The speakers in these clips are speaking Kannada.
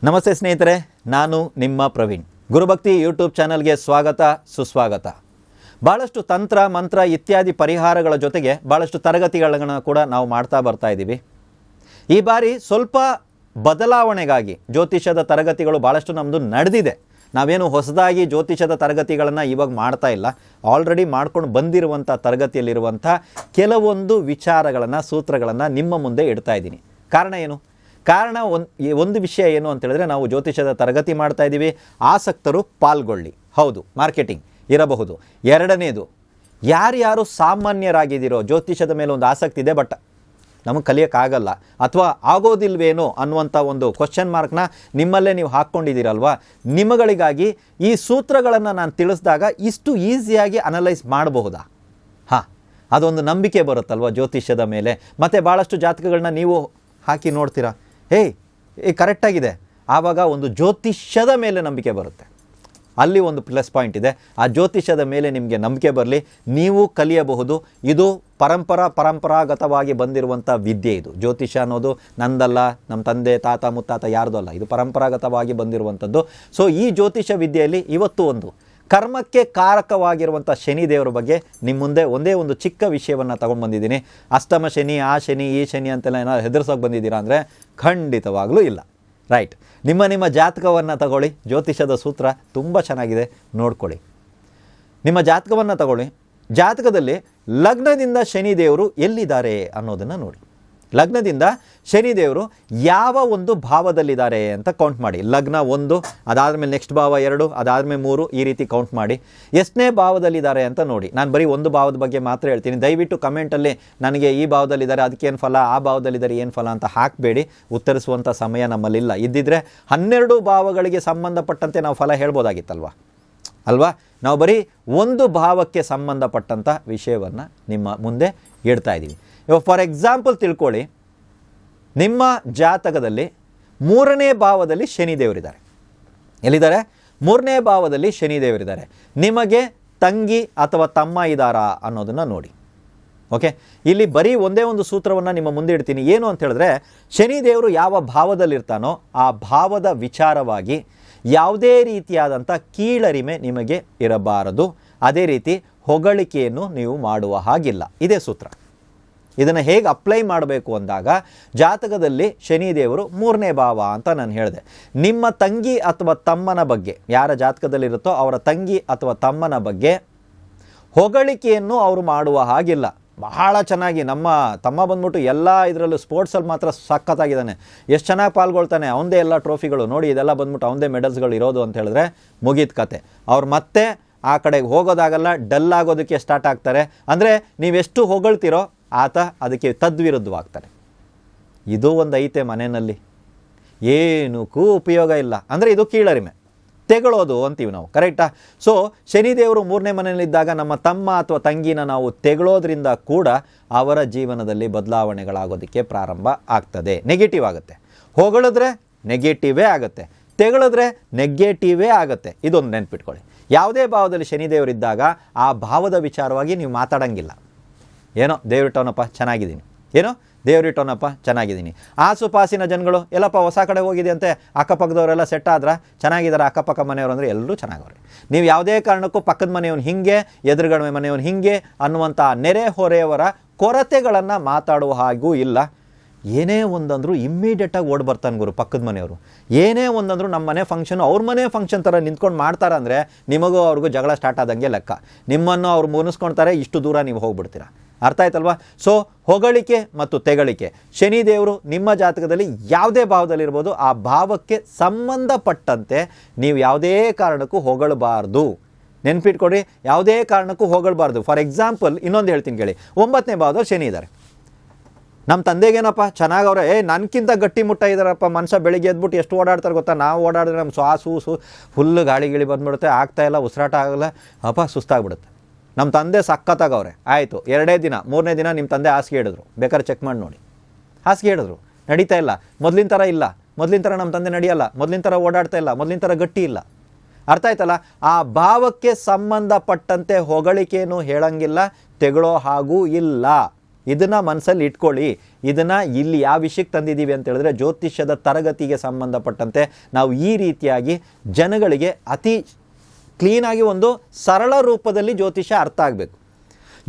ನಮಸ್ತೆ ಸ್ನೇಹಿತರೆ, ನಾನು ನಿಮ್ಮ ಪ್ರವೀಣ್. ಗುರುಭಕ್ತಿ ಯೂಟ್ಯೂಬ್ ಚಾನಲ್ಗೆ ಸ್ವಾಗತ ಸುಸ್ವಾಗತ. ಭಾಳಷ್ಟು ತಂತ್ರ ಮಂತ್ರ ಇತ್ಯಾದಿ ಪರಿಹಾರಗಳ ಜೊತೆಗೆ ಭಾಳಷ್ಟು ತರಗತಿಗಳನ್ನು ಕೂಡ ನಾವು ಮಾಡ್ತಾ ಬರ್ತಾ ಇದ್ದೀವಿ. ಈ ಬಾರಿ ಸ್ವಲ್ಪ ಬದಲಾವಣೆಗಾಗಿ ಜ್ಯೋತಿಷದ ತರಗತಿಗಳು ಭಾಳಷ್ಟು ನಮ್ಮದು ನಡೆದಿದೆ. ನಾವೇನು ಹೊಸದಾಗಿ ಜ್ಯೋತಿಷದ ತರಗತಿಗಳನ್ನು ಇವಾಗ ಮಾಡ್ತಾ ಇಲ್ಲ. ಆಲ್ರೆಡಿ ಮಾಡ್ಕೊಂಡು ಬಂದಿರುವಂಥ ತರಗತಿಯಲ್ಲಿರುವಂಥ ಕೆಲವೊಂದು ವಿಚಾರಗಳನ್ನು ಸೂತ್ರಗಳನ್ನು ನಿಮ್ಮ ಮುಂದೆ ಇಡ್ತಾ ಇದ್ದೀನಿ. ಕಾರಣ ಏನು? ಕಾರಣ ಒಂದು ವಿಷಯ ಏನು ಅಂತ ಹೇಳಿದ್ರೆ, ನಾವು ಜ್ಯೋತಿಷದ ತರಗತಿ ಮಾಡ್ತಾ ಇದ್ದೀವಿ, ಆಸಕ್ತರು ಪಾಲ್ಗೊಳ್ಳಿ. ಹೌದು, ಮಾರ್ಕೆಟಿಂಗ್ ಇರಬಹುದು. ಎರಡನೇದು, ಯಾರ್ಯಾರು ಸಾಮಾನ್ಯರಾಗಿದ್ದೀರೋ, ಜ್ಯೋತಿಷದ ಮೇಲೆ ಒಂದು ಆಸಕ್ತಿ ಇದೆ ಬಟ್ ನಮಗೆ ಕಲಿಯೋಕ್ಕಾಗಲ್ಲ ಅಥವಾ ಆಗೋದಿಲ್ವೇನೋ ಅನ್ನುವಂಥ ಒಂದು ಕ್ವಶನ್ ಮಾರ್ಕ್ನ ನಿಮ್ಮಲ್ಲೇ ನೀವು ಹಾಕ್ಕೊಂಡಿದ್ದೀರಲ್ವ, ನಿಮಗಳಿಗಾಗಿ ಈ ಸೂತ್ರಗಳನ್ನು ನಾನು ತಿಳಿಸಿದಾಗ ಇಷ್ಟು ಈಸಿಯಾಗಿ ಅನಲೈಸ್ ಮಾಡಬಹುದಾ? ಅದೊಂದು ನಂಬಿಕೆ ಬರುತ್ತಲ್ವ ಜ್ಯೋತಿಷ್ಯದ ಮೇಲೆ. ಮತ್ತು ಭಾಳಷ್ಟು ಜಾತಕಗಳನ್ನ ನೀವು ಹಾಕಿ ನೋಡ್ತೀರಾ, ಕರೆಕ್ಟಾಗಿದೆ, ಆವಾಗ ಒಂದು ಜ್ಯೋತಿಷ್ಯದ ಮೇಲೆ ನಂಬಿಕೆ ಬರುತ್ತೆ. ಅಲ್ಲಿ ಒಂದು ಪ್ಲಸ್ ಪಾಯಿಂಟ್ ಇದೆ. ಆ ಜ್ಯೋತಿಷ್ಯದ ಮೇಲೆ ನಿಮಗೆ ನಂಬಿಕೆ ಬರಲಿ, ನೀವು ಕಲಿಯಬಹುದು. ಇದು ಪರಂಪರಾಗತವಾಗಿ ಬಂದಿರುವಂಥ ವಿದ್ಯೆ. ಇದು ಜ್ಯೋತಿಷ್ಯ ಅನ್ನೋದು ನಂದಲ್ಲ, ನಮ್ಮ ತಂದೆ ತಾತ ಮುತ್ತಾತ ಯಾರ್ದು ಅಲ್ಲ, ಇದು ಪರಂಪರಾಗತವಾಗಿ ಬಂದಿರುವಂಥದ್ದು. ಸೊ ಈ ಜ್ಯೋತಿಷ್ಯ ವಿದ್ಯೆಯಲ್ಲಿ ಇವತ್ತು ಒಂದು ಕರ್ಮಕ್ಕೆ ಕಾರಕವಾಗಿರುವಂಥ ಶನಿದೇವರ ಬಗ್ಗೆ ನಿಮ್ಮ ಮುಂದೆ ಒಂದೇ ಒಂದು ಚಿಕ್ಕ ವಿಷಯವನ್ನು ತಗೊಂಡು ಬಂದಿದ್ದೀನಿ. ಅಷ್ಟಮ ಶನಿ, ಆ ಶನಿ, ಈ ಶನಿ ಅಂತೆಲ್ಲ ಏನಾದ್ರು ಹೆದರ್ಸೋಕೆ ಬಂದಿದ್ದೀರಾ ಅಂದರೆ ಖಂಡಿತವಾಗಲೂ ಇಲ್ಲ. ರೈಟ್, ನಿಮ್ಮ ಜಾತಕವನ್ನು ತಗೊಳ್ಳಿ. ಜ್ಯೋತಿಷದ ಸೂತ್ರ ತುಂಬ ಚೆನ್ನಾಗಿದೆ, ನೋಡ್ಕೊಳ್ಳಿ. ನಿಮ್ಮ ಜಾತಕವನ್ನು ತಗೊಳ್ಳಿ. ಜಾತಕದಲ್ಲಿ ಲಗ್ನದಿಂದ ಶನಿದೇವರು ಎಲ್ಲಿದ್ದಾರೆ ಅನ್ನೋದನ್ನು ನೋಡಿ. ಲಗ್ನದಿಂದ ಶನಿದೇವರು ಯಾವ ಒಂದು ಭಾವದಲ್ಲಿದ್ದಾರೆ ಅಂತ ಕೌಂಟ್ ಮಾಡಿ. ಲಗ್ನ 1, ಅದಾದಮೇಲೆ ನೆಕ್ಸ್ಟ್ ಭಾವ 2, ಅದಾದಮೇಲೆ 3, ಈ ರೀತಿ ಕೌಂಟ್ ಮಾಡಿ ಎಷ್ಟನೇ ಭಾವದಲ್ಲಿದ್ದಾರೆ ಅಂತ ನೋಡಿ. ನಾನು ಬರೀ ಒಂದು ಭಾವದ ಬಗ್ಗೆ ಮಾತ್ರ ಹೇಳ್ತೀನಿ. ದಯವಿಟ್ಟು ಕಮೆಂಟಲ್ಲಿ ನನಗೆ ಈ ಭಾವದಲ್ಲಿದ್ದಾರೆ ಅದಕ್ಕೇನು ಫಲ, ಆ ಭಾವದಲ್ಲಿದ್ದಾರೆ ಏನು ಫಲ ಅಂತ ಹಾಕಬೇಡಿ. ಉತ್ತರಿಸುವಂಥ ಸಮಯ ನಮ್ಮಲ್ಲಿಲ್ಲ. ಇದ್ದಿದ್ದರೆ 12 ಭಾವಗಳಿಗೆ ಸಂಬಂಧಪಟ್ಟಂತೆ ನಾವು ಫಲ ಹೇಳ್ಬೋದಾಗಿತ್ತಲ್ವಾ. ನಾವು ಬರೀ ಒಂದು ಭಾವಕ್ಕೆ ಸಂಬಂಧಪಟ್ಟಂಥ ವಿಷಯವನ್ನು ನಿಮ್ಮ ಮುಂದೆ ಇಡ್ತಾ ಇದ್ದೀವಿ. ಇವಾಗ ಫಾರ್ ಎಕ್ಸಾಂಪಲ್ ತಿಳ್ಕೊಳ್ಳಿ, ನಿಮ್ಮ ಜಾತಕದಲ್ಲಿ 3ನೇ ಭಾವದಲ್ಲಿ ಶನಿದೇವರಿದ್ದಾರೆ. ಎಲ್ಲಿದ್ದಾರೆ? 3ನೇ ಭಾವದಲ್ಲಿ ಶನಿದೇವರಿದ್ದಾರೆ. ನಿಮಗೆ ತಂಗಿ ಅಥವಾ ತಮ್ಮ ಇದ್ದಾರಾ ಅನ್ನೋದನ್ನು ನೋಡಿ. ಓಕೆ, ಇಲ್ಲಿ ಬರೀ ಒಂದೇ ಒಂದು ಸೂತ್ರವನ್ನು ನಿಮ್ಮ ಮುಂದೆ ಇಡ್ತೀನಿ. ಏನು ಅಂತ ಹೇಳಿದ್ರೆ, ಶನಿದೇವರು ಯಾವ ಭಾವದಲ್ಲಿರ್ತಾನೋ ಆ ಭಾವದ ವಿಚಾರವಾಗಿ ಯಾವುದೇ ರೀತಿಯಾದಂಥ ಕೀಳರಿಮೆ ನಿಮಗೆ ಇರಬಾರದು. ಅದೇ ರೀತಿ ಹೊಗಳಿಕೆಯನ್ನು ನೀವು ಮಾಡುವ ಹಾಗಿಲ್ಲ. ಇದೇ ಸೂತ್ರ. ಇದನ್ನು ಹೇಗೆ ಅಪ್ಲೈ ಮಾಡಬೇಕು ಅಂದಾಗ, ಜಾತಕದಲ್ಲಿ ಶನಿದೇವರು 3ನೇ ಭಾವ ಅಂತ ನಾನು ಹೇಳಿದೆ. ನಿಮ್ಮ ತಂಗಿ ಅಥವಾ ತಮ್ಮನ ಬಗ್ಗೆ, ಯಾರ ಜಾತಕದಲ್ಲಿರುತ್ತೋ ಅವರ ತಂಗಿ ಅಥವಾ ತಮ್ಮನ ಬಗ್ಗೆ ಹೊಗಳಿಕೆಯನ್ನು ಅವರು ಮಾಡುವ ಹಾಗಿಲ್ಲ. ಬಹಳ ಚೆನ್ನಾಗಿ ನಮ್ಮ ತಮ್ಮ ಬಂದ್ಬಿಟ್ಟು ಎಲ್ಲ ಇದರಲ್ಲೂ ಸ್ಪೋರ್ಟ್ಸಲ್ಲಿ ಮಾತ್ರ ಸಖತ್ತಾಗಿದ್ದಾನೆ, ಎಷ್ಟು ಚೆನ್ನಾಗಿ ಪಾಲ್ಗೊಳ್ತಾನೆ, ಅವನದೇ ಎಲ್ಲ ಟ್ರೋಫಿಗಳು ನೋಡಿ, ಇದೆಲ್ಲ ಬಂದ್ಬಿಟ್ಟು ಅವನದೇ ಮೆಡಲ್ಸ್ಗಳು ಇರೋದು ಅಂತ ಹೇಳಿದ್ರೆ ಮುಗೀತು ಕತೆ. ಅವ್ರು ಮತ್ತೆ ಆ ಕಡೆಗೆ ಹೋಗೋದಾಗಲ್ಲ, ಡಲ್ ಆಗೋದಕ್ಕೆ ಸ್ಟಾರ್ಟ್ ಆಗ್ತಾರೆ. ಅಂದರೆ ನೀವೆಷ್ಟು ಹೊಗಳ್ತಿರೋ ಆತ ಅದಕ್ಕೆ ತದ್ವಿರುದ್ಧವಾಗ್ತಾರೆ. ಇದು ಒಂದು ಐತೆ ಮನೆಯಲ್ಲಿ, ಏನಕ್ಕೂ ಉಪಯೋಗ ಇಲ್ಲ. ಅಂದರೆ ಇದು ಕೀಳರಿಮೆ, ತೆಗಳೋದು ಅಂತೀವಿ ನಾವು, ಕರೆಕ್ಟಾ? ಸೊ ಶನಿದೇವರು 3ನೇ ಮನೆಯಲ್ಲಿದ್ದಾಗ ನಮ್ಮ ತಮ್ಮ ಅಥವಾ ತಂಗಿನ ನಾವು ತೆಗಳೋದ್ರಿಂದ ಕೂಡ ಅವರ ಜೀವನದಲ್ಲಿ ಬದಲಾವಣೆಗಳಾಗೋದಕ್ಕೆ ಪ್ರಾರಂಭ ಆಗ್ತದೆ. ನೆಗೆಟಿವ್ ಆಗುತ್ತೆ. ಹೊಗಳಿದ್ರೆ ನೆಗೆಟಿವೇ ಆಗುತ್ತೆ, ತೆಗಳಿದ್ರೆ ನೆಗೆಟಿವೇ ಆಗುತ್ತೆ. ಇದೊಂದು ನೆನ್ಪಿಟ್ಕೊಳ್ಳಿ. ಯಾವುದೇ ಭಾವದಲ್ಲಿ ಶನಿದೇವರಿದ್ದಾಗ ಆ ಭಾವದ ವಿಚಾರವಾಗಿ ನೀವು ಮಾತಾಡೋಂಗಿಲ್ಲ. ಏನೋ ದೇವರಿಟ್ಟವನಪ್ಪ ಚೆನ್ನಾಗಿದ್ದೀನಿ, ಏನೋ ದೇವರಿಟ್ಟವನಪ್ಪ ಚೆನ್ನಾಗಿದ್ದೀನಿ. ಆಸುಪಾಸಿನ ಜನಗಳು ಎಲ್ಲಪ್ಪ ಹೊಸ ಕಡೆ ಹೋಗಿದೆ ಅಂತೆ, ಅಕ್ಕಪಕ್ಕದವರೆಲ್ಲ ಸೆಟ್ ಆದ್ರೆ ಚೆನ್ನಾಗಿದ್ದಾರೆ, ಅಕ್ಕಪಕ್ಕ ಮನೆಯವರು ಅಂದರೆ ಎಲ್ಲರೂ ಚೆನ್ನಾಗವ್ರೆ. ನೀವು ಯಾವುದೇ ಕಾರಣಕ್ಕೂ ಪಕ್ಕದ ಮನೆಯವನು ಹಿಂಗೆ, ಎದುರುಗಡೆ ಮನೆಯವನು ಹಿಂಗೆ ಅನ್ನುವಂಥ ನೆರೆ ಹೊರೆಯವರ ಕೊರತೆಗಳನ್ನು ಮಾತಾಡುವ ಹಾಗೂ ಇಲ್ಲ. ಏನೇ ಒಂದಂದರೂ ಇಮ್ಮಿಡಿಯೇಟಾಗಿ ಓಡಿ ಬರ್ತಾನೆ ಗುರು ಪಕ್ಕದ ಮನೆಯವರು. ಏನೇ ಒಂದಂದರೂ ನಮ್ಮ ಮನೆ ಫಂಕ್ಷನ್ ಅವ್ರ ಮನೆ ಫಂಕ್ಷನ್ ಥರ ನಿಂತ್ಕೊಂಡು ಮಾಡ್ತಾರೆ ಅಂದರೆ ನಿಮಗೂ ಅವ್ರಿಗೂ ಜಗಳ ಸ್ಟಾರ್ಟ್ ಆದಂಗೆ ಲೆಕ್ಕ. ನಿಮ್ಮನ್ನು ಅವ್ರು ಮುನಿಸ್ಕೊಳ್ತಾರೆ, ಇಷ್ಟು ದೂರ ನೀವು ಹೋಗ್ಬಿಡ್ತೀರಾ. ಅರ್ಥ ಆಯ್ತಲ್ವಾ? ಸೊ ಹೊಗಳಿಕೆ ಮತ್ತು ತೆಗಳಿಕೆ, ಶನಿದೇವರು ನಿಮ್ಮ ಜಾತಕದಲ್ಲಿ ಯಾವುದೇ ಭಾವದಲ್ಲಿರ್ಬೋದು, ಆ ಭಾವಕ್ಕೆ ಸಂಬಂಧಪಟ್ಟಂತೆ ನೀವು ಯಾವುದೇ ಕಾರಣಕ್ಕೂ ಹೊಗಳಬಾರ್ದು. ನೆನ್ಪಿಟ್ಕೊಡ್ರಿ, ಯಾವುದೇ ಕಾರಣಕ್ಕೂ ಹೊಗಳಬಾರ್ದು. ಫಾರ್ ಎಕ್ಸಾಂಪಲ್ ಇನ್ನೊಂದು ಹೇಳ್ತೀನಿ ಕೇಳಿ. 9ನೇ ಭಾವದಲ್ಲಿ ಶನಿ ಇದ್ದಾರೆ. ನಮ್ಮ ತಂದೆಗೇನಪ್ಪ ಚೆನ್ನಾಗವ್ರೆ, ನನಗಿಂತ ಗಟ್ಟಿ ಮುಟ್ಟ ಇದ್ದಾರಪ್ಪ, ಮನುಷ್ಯ ಬೆಳಿಗ್ಗೆ ಎದ್ಬಿಟ್ಟು ಎಷ್ಟು ಓಡಾಡ್ತಾರೆ ಗೊತ್ತಾ, ನಾವು ಓಡಾಡಿದ್ರೆ ನಮ್ಮ ಶ್ವಾಸು ಫುಲ್ಲು ಗಾಳಿ ಬಂದ್ಬಿಡುತ್ತೆ, ಆಗ್ತಾಯಿಲ್ಲ, ಉಸಿರಾಟ ಆಗಲ್ಲ, ಸುಸ್ತಾಗ್ಬಿಡುತ್ತೆ. ನಮ್ಮ ತಂದೆ ಸಖತ್ತಾಗವ್ರೆ, ಆಯಿತು 2ನೇ ದಿನ 3ನೇ ದಿನ ನಿಮ್ಮ ತಂದೆ ಹಾಸಿಗೆ ಹಿಡಿದ್ರು, ಬೇಕಾದ್ರೆ ಚೆಕ್ ಮಾಡಿ ನೋಡಿ, ಹಾಸಿಗೆ ಹಿಡಿದ್ರು, ನಡೀತಾ ಇಲ್ಲ, ಮೊದಲಿನ ಥರ ಇಲ್ಲ, ಮೊದಲಿನ ಥರ ನಮ್ಮ ತಂದೆ ನಡೆಯಲ್ಲ, ಮೊದಲಿನ ಥರ ಓಡಾಡ್ತಾ ಇಲ್ಲ, ಮೊದಲಿನ ಥರ ಗಟ್ಟಿ ಇಲ್ಲ. ಅರ್ಥ ಆಯ್ತಲ್ಲ? ಆ ಭಾವಕ್ಕೆ ಸಂಬಂಧಪಟ್ಟಂತೆ ಹೊಗಳಿಕೆಯನ್ನು ಹೇಳಂಗಿಲ್ಲ, ತೆಗಳೋ ಹಾಗೂ ಇಲ್ಲ. ಇದನ್ನು ಮನಸ್ಸಲ್ಲಿ ಇಟ್ಕೊಳ್ಳಿ. ಇದನ್ನು ಇಲ್ಲಿ ಯಾವ ವಿಷಯಕ್ಕೆ ತಂದಿದ್ದೀವಿ ಅಂತ ಹೇಳಿದ್ರೆ, ಜ್ಯೋತಿಷ್ಯದ ತರಗತಿಗೆ ಸಂಬಂಧಪಟ್ಟಂತೆ ನಾವು ಈ ರೀತಿಯಾಗಿ ಜನಗಳಿಗೆ ಅತಿ ಕ್ಲೀನಾಗಿ ಒಂದು ಸರಳ ರೂಪದಲ್ಲಿ ಜ್ಯೋತಿಷ್ಯ ಅರ್ಥ ಆಗಬೇಕು.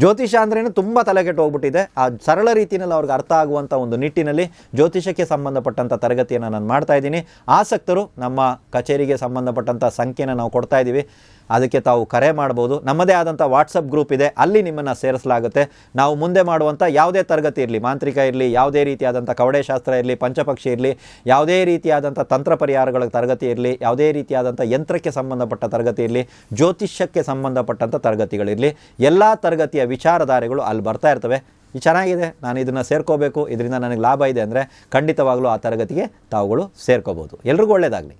ಜ್ಯೋತಿಷ್ಯ ಅಂದ್ರೇನು ತುಂಬ ತಲೆಕೆಟ್ಟು ಹೋಗ್ಬಿಟ್ಟಿದೆ. ಆ ಸರಳ ರೀತಿಯಲ್ಲಿ ಅವ್ರಿಗೆ ಅರ್ಥ ಆಗುವಂಥ ಒಂದು ನಿಟ್ಟಿನಲ್ಲಿ ಜ್ಯೋತಿಷ್ಯಕ್ಕೆ ಸಂಬಂಧಪಟ್ಟಂಥ ತರಗತಿಯನ್ನು ನಾನು ಮಾಡ್ತಾ ಇದ್ದೀನಿ. ಆಸಕ್ತರು ನಮ್ಮ ಕಚೇರಿಗೆ ಸಂಬಂಧಪಟ್ಟಂಥ ಸಂಖ್ಯೆನ ನಾವು ಕೊಡ್ತಾ ಇದ್ದೀವಿ, ಅದಕ್ಕೆ ತಾವು ಕರೆ ಮಾಡ್ಬೋದು. ನಮ್ಮದೇ ಆದಂಥ ವಾಟ್ಸಪ್ ಗ್ರೂಪ್ ಇದೆ, ಅಲ್ಲಿ ನಿಮ್ಮನ್ನು ಸೇರಿಸಲಾಗುತ್ತೆ. ನಾವು ಮುಂದೆ ಮಾಡುವಂಥ ಯಾವುದೇ ತರಗತಿ ಇರಲಿ, ಮಾಂತ್ರಿಕ ಇರಲಿ, ಯಾವುದೇ ರೀತಿಯಾದಂಥ ಕವಡೆಶಾಸ್ತ್ರ ಇರಲಿ, ಪಂಚಪಕ್ಷಿ ಇರಲಿ, ಯಾವುದೇ ರೀತಿಯಾದಂಥ ತಂತ್ರ ಪರಿಹಾರಗಳ ತರಗತಿ ಇರಲಿ, ಯಾವುದೇ ರೀತಿಯಾದಂಥ ಯಂತ್ರಕ್ಕೆ ಸಂಬಂಧಪಟ್ಟ ತರಗತಿ ಇರಲಿ, ಜ್ಯೋತಿಷ್ಯಕ್ಕೆ ಸಂಬಂಧಪಟ್ಟಂಥ ತರಗತಿಗಳಿರಲಿ, ಎಲ್ಲ ತರಗತಿಯ ವಿಚಾರಧಾರೆಗಳು ಅಲ್ಲಿ ಬರ್ತಾ ಇರ್ತವೆ. ಇದು ಚೆನ್ನಾಗಿದೆ, ನಾನು ಇದನ್ನು ಸೇರ್ಕೋಬೇಕು, ಇದರಿಂದ ನನಗೆ ಲಾಭ ಇದೆ ಅಂದರೆ ಖಂಡಿತವಾಗಲೂ ಆ ತರಗತಿಗೆ ತಾವುಗಳು ಸೇರ್ಕೋಬೋದು. ಎಲ್ರಿಗೂ ಒಳ್ಳೆಯದಾಗಲಿ.